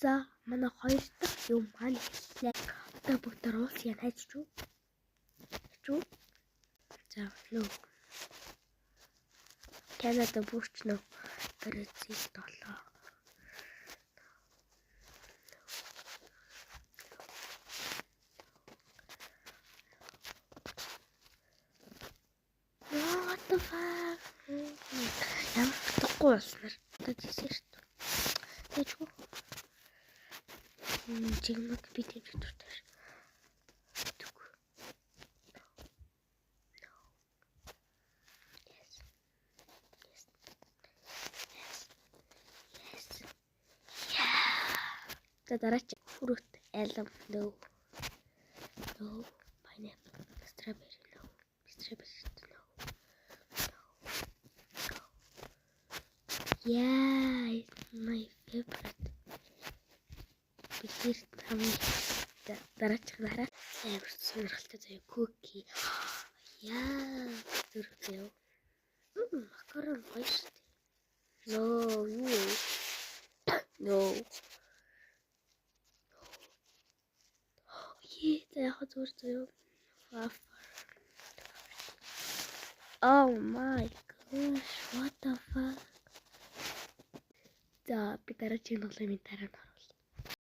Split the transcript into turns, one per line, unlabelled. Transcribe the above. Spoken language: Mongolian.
За манай хоёр дахь юм маань эхэллээ. Одоо бүгд уус яа хайж чуу. За нөө. Канада бүрч нөө. Бразил 7. What the fuck? Ямар утгагүй болсноор тийсэн шүү дээ. Тэжгүй. Чигмэг би тийж дуртай. Тэггүй. Yes. За дараач fruit elm no. Pineapple, strawberry no. Yeah, it's my favorite. Бэлэр дараач амар сонирхолтой заяа cookie. Яа, зүрхтэй. Макарон гоё шүү дээ. No. За яг зүгээр заяа. Oh my gosh, what the fuck? За би дараагийн тоглоомын дараа